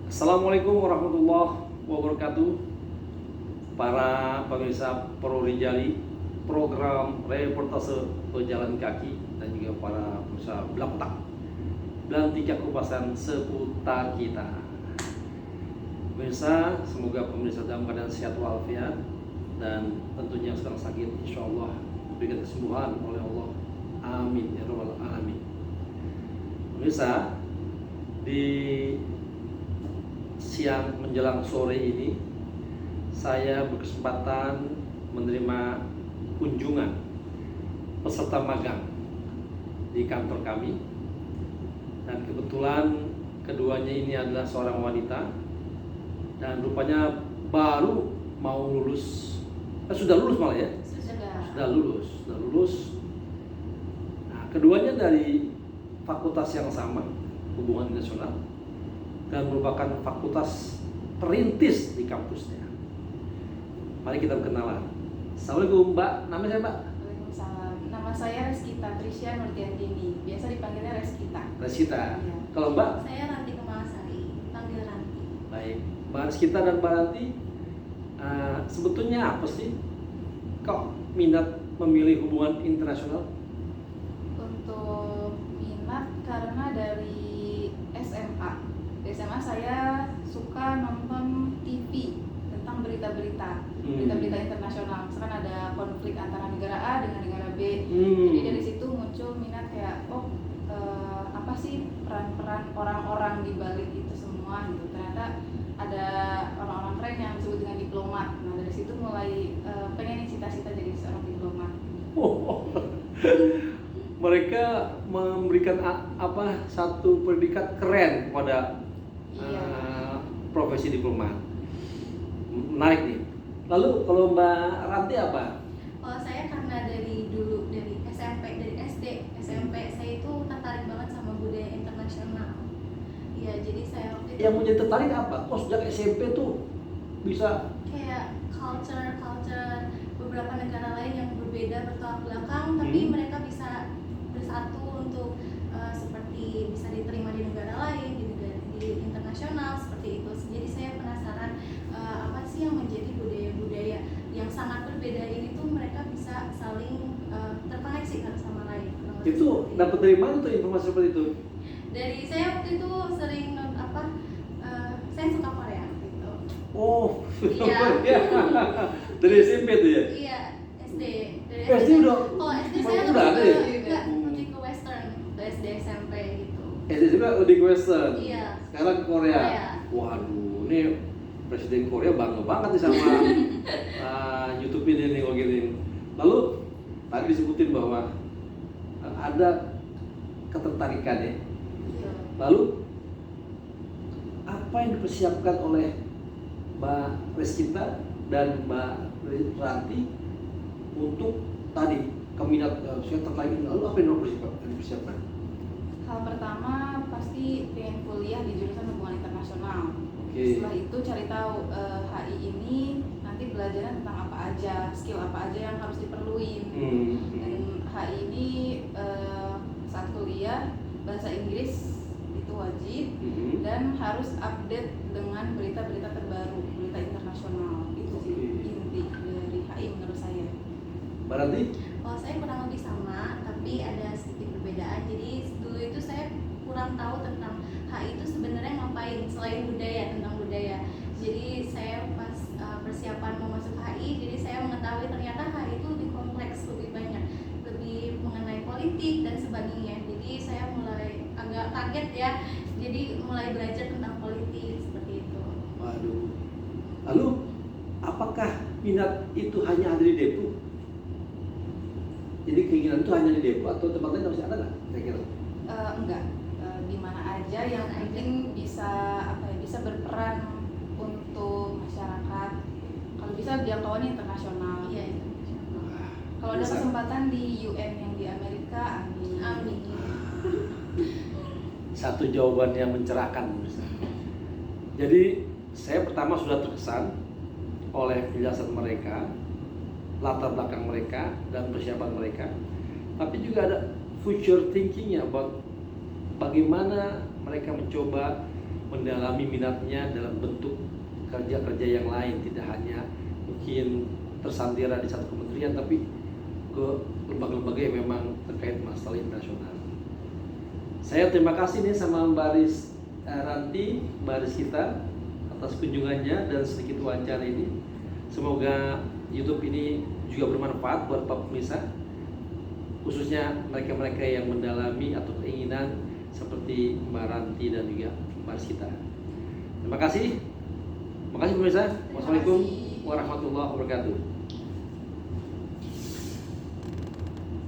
Assalamualaikum warahmatullahi wabarakatuh. Para pemirsa Pro Rijali, program reportase pejalan kaki dan juga para pemirsa Blak dan tiga kupasan seputar kita. Pemirsa, semoga pemirsa dalam keadaan sehat walafiat dan tentunya yang sedang sakit insya Allah diberikan kesembuhan oleh Allah. Amin ya rabbal alamin. Pemirsa, di siang menjelang sore ini saya berkesempatan menerima kunjungan peserta magang di kantor kami, dan kebetulan keduanya ini adalah seorang wanita dan rupanya baru mau lulus, sudah lulus malah ya, sudah lulus. Nah, keduanya dari fakultas yang sama, hubungan internasional, dan merupakan fakultas perintis di kampusnya. Mari kita berkenalan. Assalamualaikum Mbak, namanya siapa Mbak? Waalaikumsalam. Nama saya Reskita Trisya Nurtiandini, biasa dipanggilnya Reskita. Reskita. Iya. Kalau Mbak? Saya Ranti Kemalasari, panggil Ranti. Baik, Mbak Reskita dan Mbak Ranti, sebetulnya apa sih kok minat memilih hubungan internasional? Untuk minat karena dari SMA. Di SMA saya suka nonton TV tentang berita-berita internasional. Misalkan ada konflik antara negara A dengan negara B. Jadi dari situ muncul minat kayak apa sih peran-peran orang-orang di balik itu semua gitu. Ternyata ada orang-orang keren yang disebut dengan diplomat. Nah dari situ mulai pengen cita-cita jadi seorang diplomat. Mereka memberikan satu predikat keren kepada profesi diplomat. Menarik nih. Lalu kalau Mbak Ranti apa? Kalau saya karena dari dulu, dari SMP, dari SD, SMP saya itu tertarik banget sama budaya internasional. Iya, jadi saya waktu itu Yang menjadi tertarik apa? Kok sejak SMP tuh bisa kayak culture beberapa negara lain yang berbeda bertolak belakang, tapi mereka bisa bersatu untuk seperti bisa diterima di negara lain, di internasional seperti itu. Jadi saya penasaran apa sih yang menjadi budaya-budaya yang sangat berbeda ini tuh mereka bisa saling terkoneksi satu sama lain. itu dapat dari mana tuh informasi seperti itu? Dari saya waktu itu sering saya suka Korea gitu. Oh, Iya. dari SMP tuh ya? Iya, SD. Dari SD udah. Oh, SD Oh, saya udah ada ya? lebih ke Western, ke SD SMP gitu. SD juga udah di Western. Iya. Sekarang ke Korea. Korea. Waduh, ini Presiden Korea bangga banget nih sama YouTube ini nih kalau gini. Lalu tadi disebutin bahwa ada ketertarikan ya. Iya. Lalu apa yang dipersiapkan oleh Mbak Reskita dan Mbak Ranti untuk tadi keminat saya tertarik, lalu apa yang dipersiapkan? Hal pertama pasti pengen kuliah di jurusan hubungan internasional. Setelah itu cari tahu HI ini nanti belajarnya tentang apa aja, skill apa aja yang harus diperluin. Dan HI ini saat kuliah bahasa Inggris itu wajib dan harus update dengan berita-berita terbaru, berita internasional. Itu sih inti dari HI menurut saya. Berarti? Kalau saya kurang lebih sama, tapi ada sedikit perbedaan. Jadi dulu itu saya kurang tahu tentang HI itu sebenarnya ngapain selain tentang budaya. Jadi saya pas persiapan mau masuk HI, jadi saya mengetahui ternyata HI itu lebih kompleks, lebih banyak, lebih mengenai politik dan sebagainya. Jadi saya mulai agak kaget ya. Jadi mulai belajar tentang politik seperti itu. Waduh. Lalu apakah minat itu hanya ada di Depok? Jadi keinginan itu hanya di Depok atau tempat lain masih ada nggak? Saya kira. Enggak. Di mana aja yang penting bisa berperan untuk masyarakat. Kalau bisa jangkauannya internasional. Iya. Kalau ada kesempatan di UN yang di Amerika, amin. Amin. Satu jawaban yang mencerahkan. Jadi saya pertama sudah terkesan oleh penjelasan mereka, latar belakang mereka dan persiapan mereka, tapi juga ada future thinkingnya, bagaimana mereka mencoba mendalami minatnya dalam bentuk kerja-kerja yang lain, tidak hanya mungkin tersandera di satu kementerian, tapi ke lembaga-lembaga yang memang terkait masalah internasional. Saya terima kasih nih sama Mbak Aris Ranti, Mbak Aris kita atas kunjungannya dan sedikit wawancara ini. Semoga YouTube ini juga bermanfaat buat para pemirsa, khususnya mereka-mereka yang mendalami atau keinginan seperti Mbak Ranti dan juga Mbak Aris kita. Terima kasih. Terima kasih pemirsa. Wassalamualaikum warahmatullahi wabarakatuh.